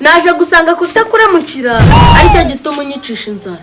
naje gusanga kutakuramukira aricyo gituma unyicisha inzara.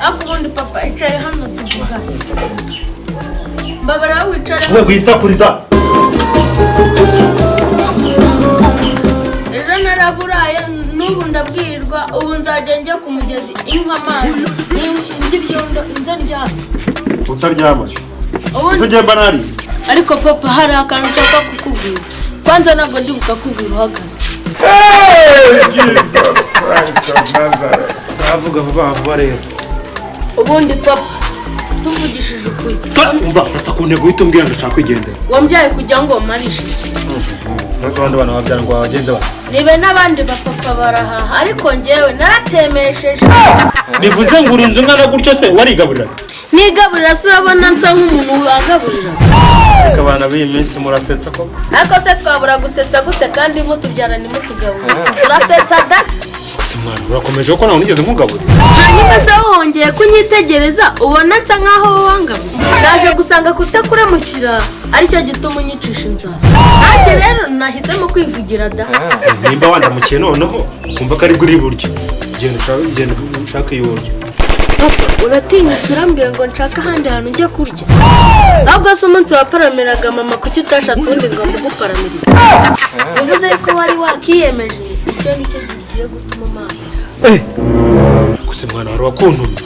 Akubundi papa icaye hano tuvuga. Babara wicare. We gwita kuriza. Ejo naraburaye n'ubu ndabwirirwa ubu nzajya njye ku mugezi inka amazi n'ibyondo inzarya. Utaryama. Uze banari. Ariko papa hari akantu nshaka kukubwira. Kwanza ntabwo ndi bukakubwira uhagaze. Avuga vuba rero. Ubundi papa tuvugishije ukuri. Umva asa ku ntego yitumbwira ndashaka kwigendera. Wambyaye kujya ngo marishe iki? Nazo bandi bana babyara ngo bagenze ba. Nibe nabandi bapapa baraha ariko ngewe naratemesheje. Bivuze ngo urinze umwana gutyo se warigaburira. Nigaburira se urabona nsa nk'umuntu wagaburira. Reka abana b'iyi minsi murasetsa ko. Ariko se twabura gusetsa gute kandi mutubyara ni mutugaburira. Urasetsa da? Simwana urakomeje ko nawe nigeze nkugaburira. Hanyuma se wongeye kunyitegereza ubona nsa nkaho wangaburira. Naje gusanga kutakuramukira aricyo gituma unyicisha inzara. Nanjye rero nahisemo kwivugira da. Nimba wandamukiye noneho kumva ko ari bwo uri buryo. Genda ushaka iyoryo. Papa uratinyutse urambwiye ngo nshaka ahandi hantu njya kurya. Ntabwo se umunsi waparamiraga mama kuki utashatse undi ngo muguparamire. Bivuze ko wari wakiyemeje icyo nicyo gigiye gutuma mahira. Kuse mwana wari wakuntumye.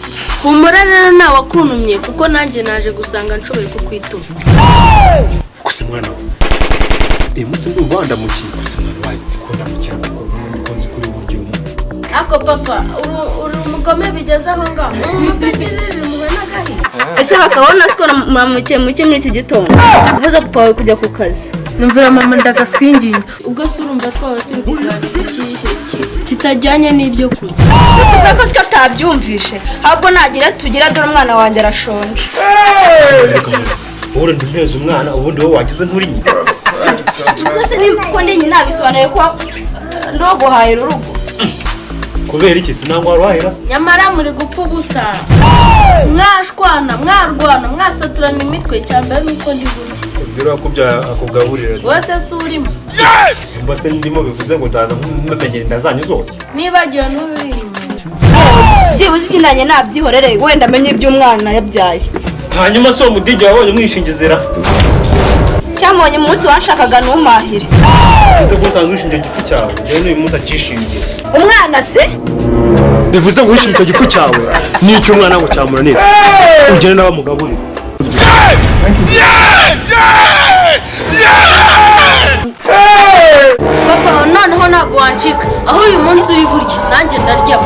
Humura rero nawe wakuntumye kuko nanjye naje gusanga nshoboye kukwituma. Kuse mwana we. Musi ndumva wandamukiye kuse mwana wawe kundamukira konzi kuri buryo. Ako papa uri umugome bigeze aho ngaho. Umupegize muwe nagahi. Ese bakabona siko mamuke muke muri iki gitondo. Ubuza papa wawe kujya ku kazi. Numvira mama ndagaswinginga. Ubwo se urumva twawe turi kuganira kitajyanye n'ibyo kurya. Tuvuga ko siko atabyumvishe. Ahubwo nagira tugira dore umwana wanjye arashonje. Wowe ndumeze umwana ubundi wowe wagize nturi nyina. Byose niko ndi nyina bisobanuye ko ndogo hayira urugo. Kubera iki sinangwa warwahira se? Nyamara muri gupfa ubusa. Mwashwana, mwarwana, mwasaturana imitwe cyambere nuko ndi burya. Biro akubya akugaburira. Wese surimo. Mba se ndimo bivuze ngo ndaza mumenyere ndazanyu zose. Nibagiwe n'urimo. Byibuze ibinanye nabyihorere wenda amenye iby'umwana yabyaye. Hanyuma so mudigi wabonye mwishingizira. Cyamubonye umunsi wanshakaga n'umahire. Bivuze ko usanzwe wishinje gifu cyawe. Rero uyu munsi akishingiye. Umwana se? Bivuze ngo wishinje gifu cyawe. N'icyo umwana ngo cyamuranira. Ugene n'abamugaburira. Papa noneho ntago wancika. Aho uyu munsi uri burya nanjye ndarya.